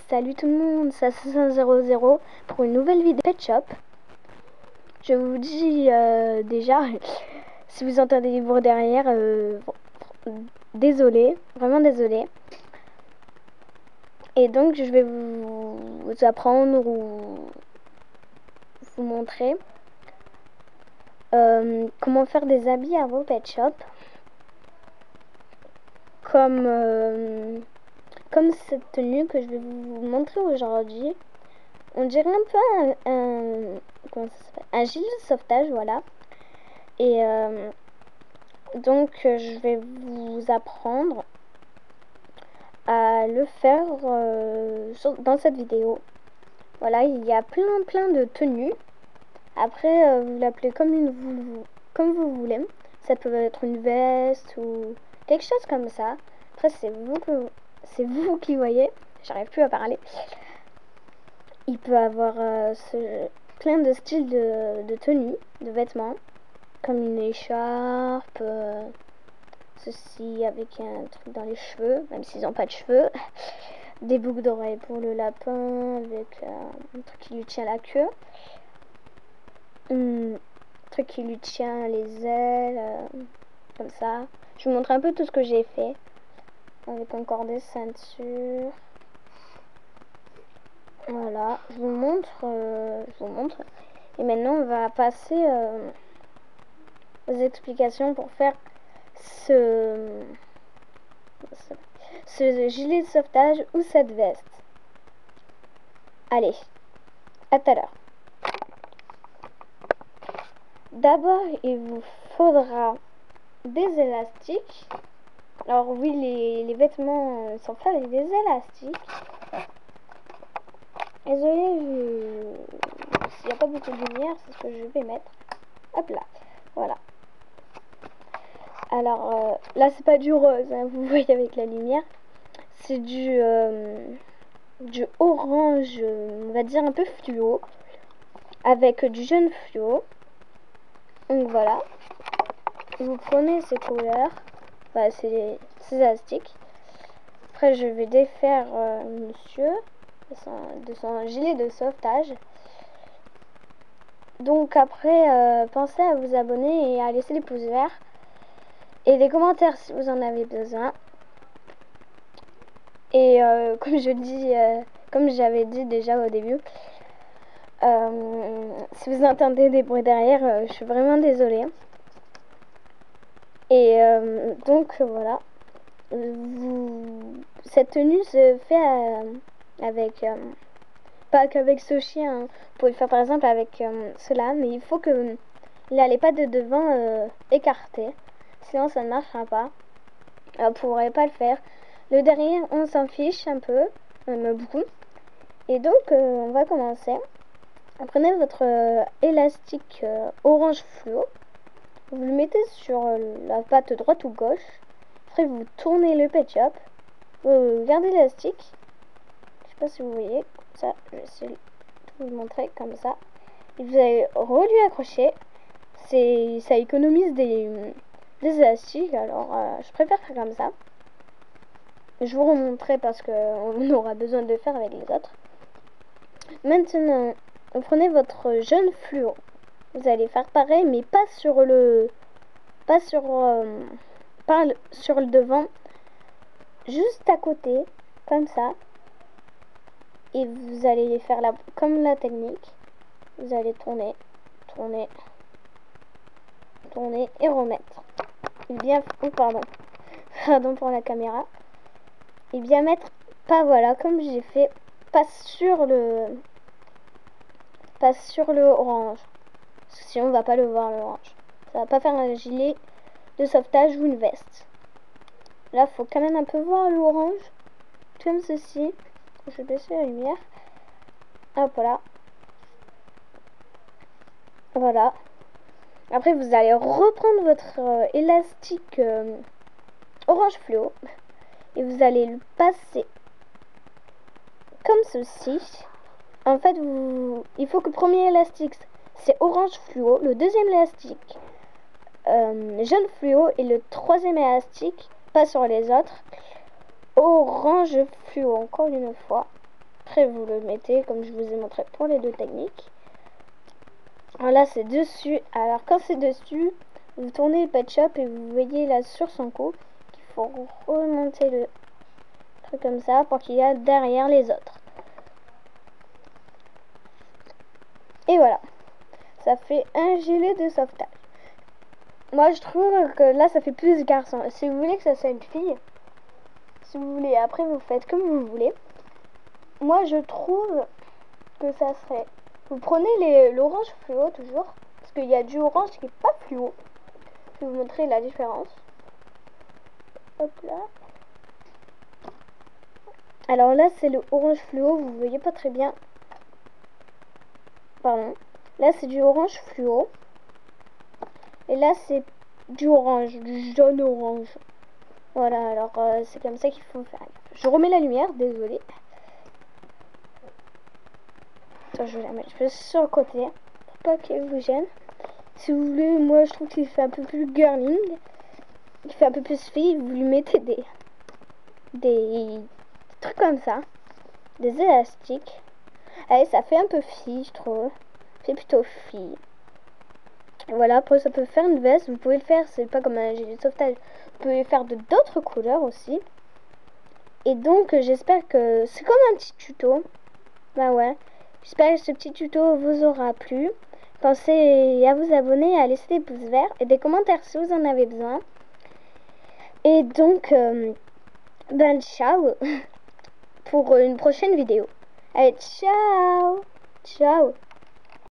Salut tout le monde, c'est Assassin00 pour une nouvelle vidéo Pet Shop. Je vous dis déjà, si vous entendez des bruits derrière, désolé, vraiment désolé. Et donc je vais vous apprendre ou vous montrer comment faire des habits à vos Pet Shop. Comme cette tenue que je vais vous montrer aujourd'hui. On dirait un peu comment ça s'appelle, un gilet de sauvetage, voilà. Et donc je vais vous apprendre à le faire dans cette vidéo. Voilà, il y a plein de tenues. Après vous l'appelez comme vous voulez. Ça peut être une veste ou quelque chose comme ça. Après c'est vous qui voyez. J'arrive plus à parler. Il peut avoir plein de styles de tenues, de vêtements, comme une écharpe, ceci avec un truc dans les cheveux, même s'ils n'ont pas de cheveux, des boucles d'oreilles pour le lapin avec un truc qui lui tient la queue, un truc qui lui tient les ailes, comme ça. Je vous montre un peu tout ce que j'ai fait, avec encore des ceintures. Voilà, je vous montre. Et maintenant, on va passer aux explications pour faire ce gilet de sauvetage ou cette veste. Allez, à tout à l'heure. D'abord, il vous faudra des élastiques. Alors oui, les vêtements sont faits avec des élastiques. Désolé, s'il n'y a pas beaucoup de lumière, c'est ce que je vais mettre. Hop là, voilà. Alors là, c'est pas du rose, hein, vous voyez avec la lumière. C'est du orange, on va dire un peu fluo, avec du jaune fluo. Donc voilà. Vous prenez ces couleurs, enfin, ces élastiques. Après, je vais défaire monsieur de son gilet de sauvetage. Donc après, pensez à vous abonner et à laisser les pouces verts et des commentaires si vous en avez besoin. Et comme j'avais dit déjà au début, si vous entendez des bruits derrière, je suis vraiment désolée. Et donc voilà, cette tenue se fait avec pas qu'avec ce chien, hein. Vous pouvez le faire par exemple avec cela, mais il faut que il a les pattes de devant écartées, sinon ça ne marchera pas. Vous ne pourrez pas le faire. Le derrière, on s'en fiche un peu, même beaucoup. Et donc on va commencer. Prenez votre élastique orange fluo, vous le mettez sur la patte droite ou gauche. Après vous tournez le Pet Shop, vous gardez l'élastique. Je sais pas si vous voyez, comme ça, je vais essayer de vous le montrer comme ça. Et vous allez lui accrocher. Ça économise des élastiques, alors je préfère faire comme ça. Je vous remontrerai parce qu'on aura besoin de le faire avec les autres. Maintenant, vous prenez votre jaune fluo. Vous allez faire pareil, mais pas sur le devant, juste à côté, comme ça. Et vous allez faire comme la technique. Vous allez tourner et remettre. Et bien, oh, pardon pour la caméra. Et bien mettre, pas voilà, comme j'ai fait, pas sur le orange. Parce que sinon on va pas le voir l'orange. Ça va pas faire un gilet de sauvetage ou une veste. Là, faut quand même un peu voir l'orange. Comme ceci. Je vais baisser la lumière. Hop là. Voilà. Après, vous allez reprendre votre élastique orange fluo. Et vous allez le passer comme ceci. En fait, il faut que le premier élastique, c'est orange fluo. Le deuxième élastique, jaune fluo. Et le troisième élastique, pas sur les autres, orange fluo. Encore une fois. Après vous le mettez comme je vous ai montré pour les deux techniques. Alors là c'est dessus. Alors quand c'est dessus, vous tournez le pet shop et vous voyez là sur son cou qu'il faut remonter le truc comme ça pour qu'il y ait derrière les autres. Et voilà, ça fait un gilet de sauvetage. Moi je trouve que là ça fait plus garçon. Si vous voulez que ça soit une fille, si vous voulez, après vous faites comme vous voulez. Moi je trouve que ça serait, vous prenez l'orange fluo toujours, parce qu'il y a du orange qui est pas fluo. Je vais vous montrer la différence. Hop là. Alors là c'est le orange fluo, vous voyez pas très bien. Pardon. Là c'est du orange fluo. Et là c'est du orange, du jaune orange. Voilà, alors c'est comme ça qu'il faut faire. Je remets la lumière, désolé. Attends, je vais la mettre juste sur le côté pour pas qu'elle vous gêne. Si vous voulez, moi je trouve qu'il fait un peu plus girling, il fait un peu plus fille. Vous lui mettez des trucs comme ça, des élastiques. Allez, ça fait un peu fille, je trouve. C'est plutôt fille. Et voilà, après ça peut faire une veste. Vous pouvez le faire, c'est pas comme un gilet de sauvetage. Vous pouvez le faire de d'autres couleurs aussi. Et donc j'espère que c'est comme un petit tuto. Bah ouais. J'espère que ce petit tuto vous aura plu. Pensez à vous abonner, à laisser des pouces verts et des commentaires si vous en avez besoin. Et donc, ben ciao pour une prochaine vidéo. Allez, ciao. Ciao.